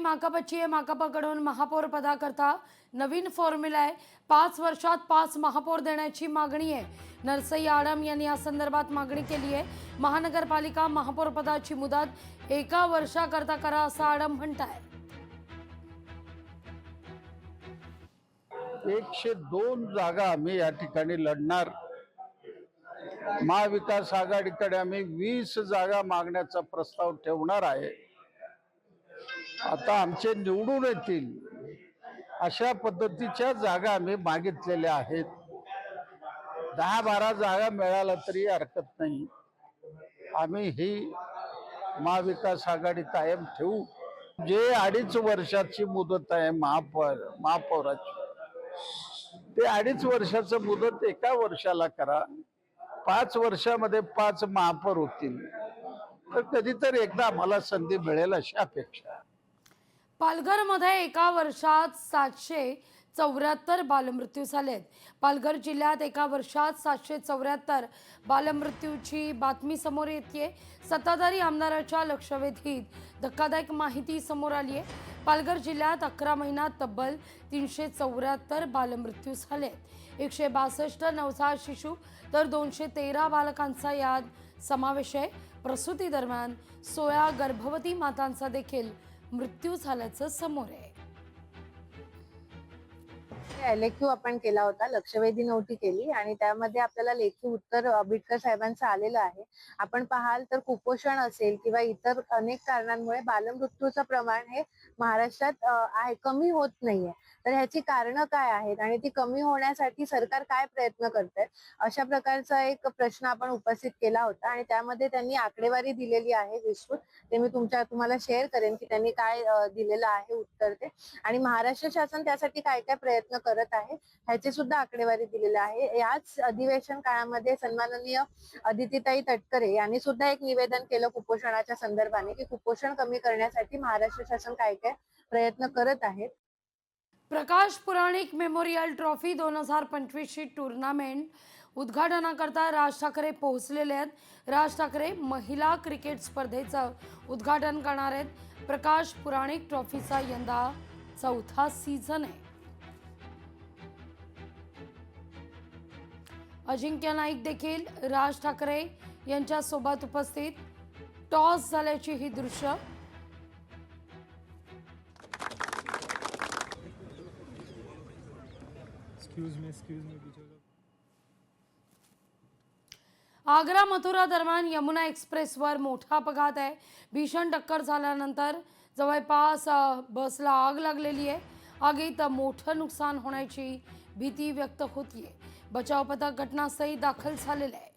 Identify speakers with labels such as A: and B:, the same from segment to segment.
A: माकपची आहे. माकपकडून महापौर पदाकरता नवीन फॉर्म्युला आहे. 5 वर्षात 5 महापौर देण्याची मागणी आहे. नरसई आडम यांनी या संदर्भात मागणी केली आहे. महानगरपालिका महापौर पदाची मुदत 1 वर्षाकरता करा असं आडम म्हणताय.
B: 102 जागा आम्ही या ठिकाणी लढणार. महाविकास आघाडीकडे आम्ही 20 जागा मागण्याचा प्रस्ताव ठेवणार आहे. आता आमचे निवडून येतील अशा पद्धतीच्या जागा आम्ही मागितलेल्या आहेत. 10-12 जागा मिळाला तरी हरकत नाही. आम्ही ही महाविकास आघाडी कायम ठेवू. जे 2.5 वर्षाची मुदत आहे महापौराची, ते 2.5 वर्षाचं मुदत 1 वर्षाला करा. 5 वर्षामध्ये 5 महापौर होतील तर कधीतरी एकदा आम्हाला संधी मिळेल अशी अपेक्षा.
A: पालघरमध्ये 1 वर्षात 774 बालमृत्यू झालेत. पालघर जिल्ह्यात 1 वर्षात 774 बालमृत्यूची बातमी समोर येते. सत्ताधारी आमदाराच्या लक्षवेधीत धक्कादायक माहिती समोर आली आहे. पालघर जिल्ह्यात 11 महिन्यात तब्बल 374 बालमृत्यू झालेत. 162 नवजात शिशु तर 213 बालकांचा यात समावेश आहे. प्रसूती दरम्यान 16 गर्भवती मातांचा देखील मृत्यू झाल्याचं समोर आहे.
C: LAQ आपण केला होता, लक्षवेधी नोटी केली आणि त्यामध्ये आपल्याला लेखी उत्तर आंबेडकर साहेबांचं आलेलं आहे. आपण पाहाल तर कुपोषण असेल किंवा इतर अनेक कारणांमुळे बालमृत्यूचं प्रमाण हे महाराष्ट्रात आहे, कमी होत नाहीये. तर ह्याची कारणं काय आहेत आणि ती कमी होण्यासाठी सरकार काय प्रयत्न करतंय, अशा प्रकारचा एक प्रश्न आपण उपस्थित केला होता आणि त्यामध्ये त्यांनी आकडेवारी दिलेली आहे विस्तृत. ते मी तुम्हाला शेअर करेन की त्यांनी काय दिलेलं आहे उत्तर ते, आणि महाराष्ट्र शासन त्यासाठी काय काय प्रयत्न करत आहे ह्याची सुद्धा आकडेवारी दिलेली आहे. याच अधिवेशन काळामध्ये सन्माननीय अदितीताई तटकरे यांनी सुद्धा एक निवेदन केलं कुपोषणाच्या संदर्भाने की कुपोषण कमी करण्यासाठी महाराष्ट्र शासन काय काय प्रयत्न करत आहे.
A: प्रकाश पुराणिक मेमोरियल ट्रॉफी 2025 ची टूर्नामेंट उद्घाटनाकरता राज ठाकरे पोहोचलेले आहेत. राज ठाकरे महिला क्रिकेट स्पर्धेचं उद्घाटन करणार आहेत. प्रकाश पुराणिक ट्रॉफीचा यंदा 4था सीझन आहे. अजिंक्य नाईक देखील राज ठाकरे यांच्या सोबत उपस्थित. टॉस झाल्याची ही दृश्य. आग्रा मथुरा दरम्यान यमुना एक्सप्रेसवर मोठा अपघात आहे. भीषण टक्कर झाल्यानंतर जवळपास बसला आग लागलेली आहे. आगीत मोठं नुकसान होण्याची भीती व्यक्त होतीये. बचाव पथक घटनास्थळी दाखल झालेले आहे.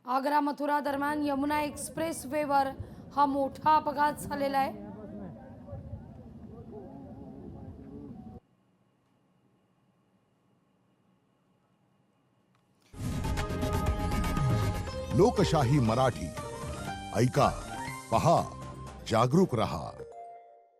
A: आग्रा मथुरा दरम्यान यमुना एक्सप्रेस वेवर हा मोठा अपघात झालेला आहे.
D: लोकशाही मराठी ऐका, पहा, जागरूक रहा.